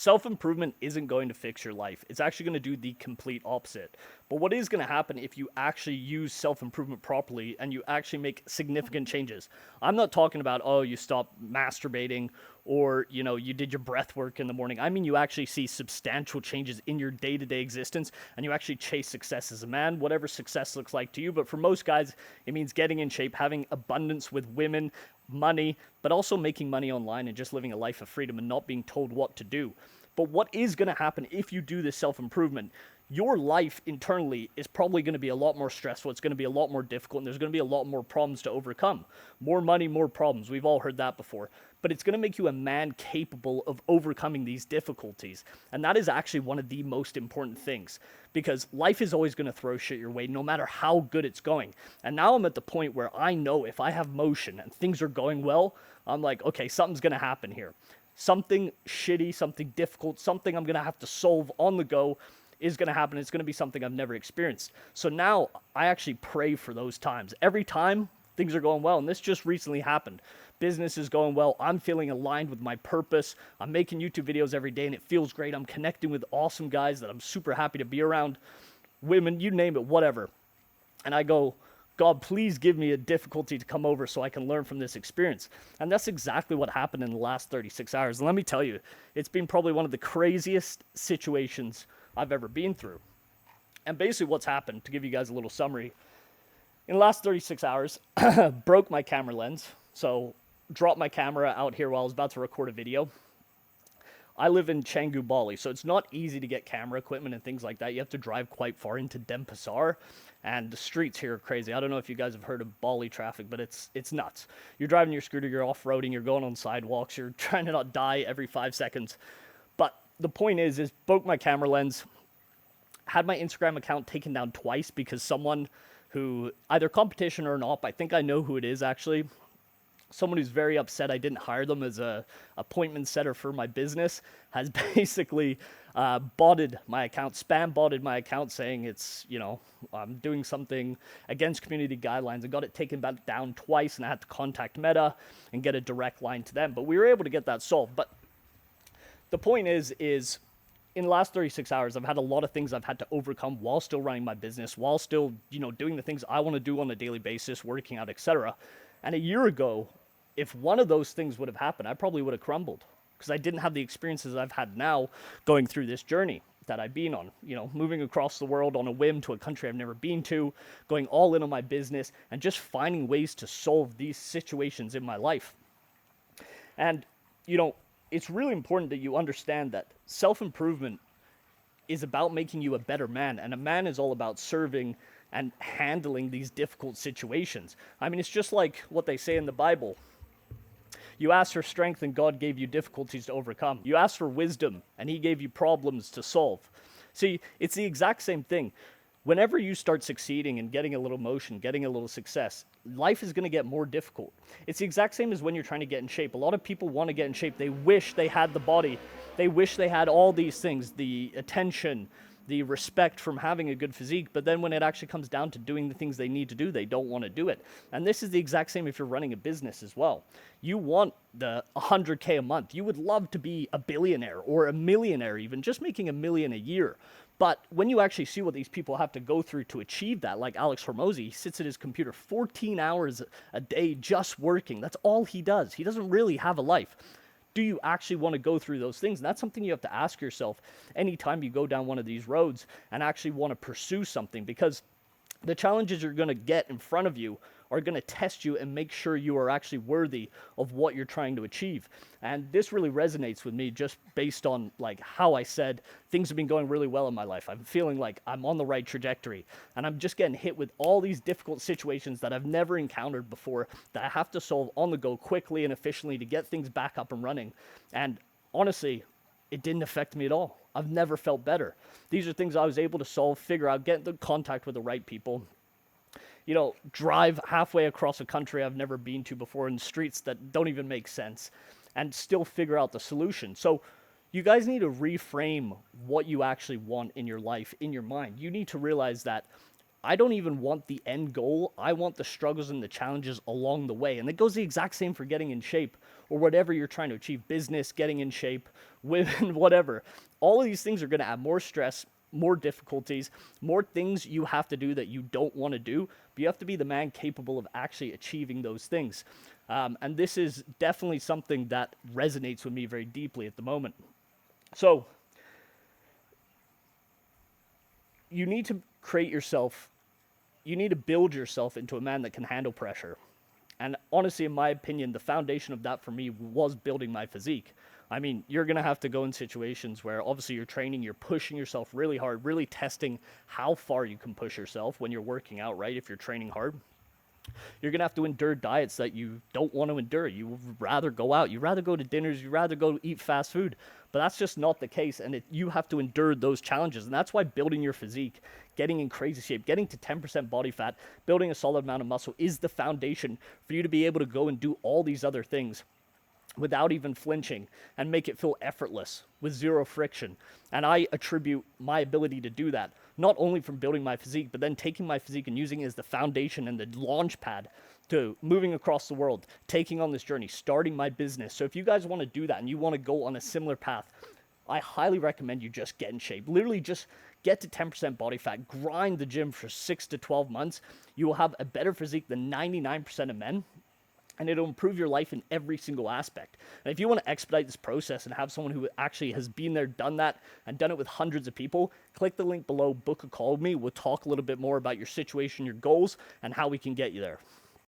Self-improvement isn't going to fix your life. It's actually going to do the complete opposite. But what is going to happen if you actually use self-improvement properly and you actually make significant changes? I'm not talking about, oh, you stop masturbating or, you did your breath work in the morning. I mean, you actually see substantial changes in your day-to-day existence and you actually chase success as a man, whatever success looks like to you. But for most guys, it means getting in shape, having abundance with women, money, but also making money online and just living a life of freedom and not being told what to do. But what is going to happen if you do this self-improvement? Your life internally is probably going to be a lot more stressful. It's going to be a lot more difficult, and there's going to be a lot more problems to overcome. More money, more problems. We've all heard that before. But it's going to make you a man capable of overcoming these difficulties. And that is actually one of the most important things, because life is always going to throw shit your way, no matter how good it's going. And now I'm at the point where I know if I have motion and things are going well, I'm like, okay, something's going to happen here. Something shitty, something difficult, something I'm going to have to solve on the go is going to happen. It's going to be something I've never experienced. So now I actually pray for those times. Every time things are going well, and this just recently happened. Business is going well. I'm feeling aligned with my purpose. I'm making YouTube videos every day and it feels great. I'm connecting with awesome guys that I'm super happy to be around. Women, you name it, whatever. And I go, God, please give me a difficulty to come over so I can learn from this experience. And that's exactly what happened in the last 36 hours. And let me tell you, it's been probably one of the craziest situations I've ever been through. And basically what's happened, to give you guys a little summary, in the last 36 hours, broke my camera lens. So dropped my camera out here while I was about to record a video. I live in Canggu, Bali, so it's not easy to get camera equipment and things like that. You have to drive quite far into Denpasar, and the streets here are crazy. I don't know if you guys have heard of Bali traffic, but it's nuts. You're driving your scooter, you're off-roading, you're going on sidewalks, you're trying to not die every 5 seconds. But the point is broke my camera lens, had my Instagram account taken down twice because someone who, either competition or not, I think I know who it is actually, someone who's very upset I didn't hire them as a appointment setter for my business, has basically botted my account, spam botted my account, saying it's, I'm doing something against community guidelines, and got it taken back down twice, and I had to contact Meta and get a direct line to them. But we were able to get that solved. But the point is in the last 36 hours, I've had a lot of things I've had to overcome while still running my business, while still, doing the things I want to do on a daily basis, working out, etc. And a year ago, if one of those things would have happened, I probably would have crumbled, because I didn't have the experiences I've had now going through this journey that I've been on, moving across the world on a whim to a country I've never been to, going all in on my business, and just finding ways to solve these situations in my life. And, it's really important that you understand that self-improvement is about making you a better man, and a man is all about serving and handling these difficult situations. I mean, it's just like what they say in the Bible. You asked for strength and God gave you difficulties to overcome. You asked for wisdom and he gave you problems to solve. See, it's the exact same thing. Whenever you start succeeding and getting a little motion, getting a little success, life is going to get more difficult. It's the exact same as when you're trying to get in shape. A lot of people want to get in shape. They wish they had the body. They wish they had all these things, the attention, the respect from having a good physique, but then when it actually comes down to doing the things they need to do, they don't want to do it. And this is the exact same if you're running a business as well. You want the 100K a month. You would love to be a billionaire or a millionaire even, just making $1 million a year. But when you actually see what these people have to go through to achieve that, like Alex Hormozi, he sits at his computer 14 hours a day just working. That's all he does. He doesn't really have a life. Do you actually want to go through those things? And that's something you have to ask yourself anytime you go down one of these roads and actually want to pursue something, because the challenges you're going to get in front of you are going to test you and make sure you are actually worthy of what you're trying to achieve. And this really resonates with me just based on like how I said things have been going really well in my life. I'm feeling like I'm on the right trajectory, and I'm just getting hit with all these difficult situations that I've never encountered before that I have to solve on the go quickly and efficiently to get things back up and running. And honestly, it didn't affect me at all. I've never felt better. These are things I was able to solve, figure out, get in contact with the right people, drive halfway across a country I've never been to before in streets that don't even make sense, and still figure out the solution. So you guys need to reframe what you actually want in your life, in your mind. You need to realize that I don't even want the end goal. I want the struggles and the challenges along the way. And it goes the exact same for getting in shape or whatever you're trying to achieve, business, getting in shape, women, whatever. All of these things are going to add more stress, more difficulties, more things you have to do that you don't want to do, but you have to be the man capable of actually achieving those things. And this is definitely something that resonates with me very deeply at the moment. So you need to build yourself into a man that can handle pressure. And honestly, in my opinion, the foundation of that for me was building my physique. I mean, you're going to have to go in situations where obviously you're training, you're pushing yourself really hard, really testing how far you can push yourself when you're working out, right? If you're training hard, you're going to have to endure diets that you don't want to endure. You would rather go out, you'd rather go to dinners, you'd rather go eat fast food. But that's just not the case, and you have to endure those challenges. And that's why building your physique, getting in crazy shape, getting to 10% body fat, building a solid amount of muscle is the foundation for you to be able to go and do all these other things without even flinching and make it feel effortless with zero friction. And I attribute my ability to do that not only from building my physique, but then taking my physique and using it as the foundation and the launch pad to moving across the world, taking on this journey, starting my business. So if you guys want to do that and you want to go on a similar path, I highly recommend you just get in shape. Literally just get to 10% body fat, grind the gym for 6 to 12 months. You will have a better physique than 99% of men, and it'll improve your life in every single aspect. And if you want to expedite this process and have someone who actually has been there, done that, and done it with hundreds of people, click the link below, book a call with me. We'll talk a little bit more about your situation, your goals, and how we can get you there.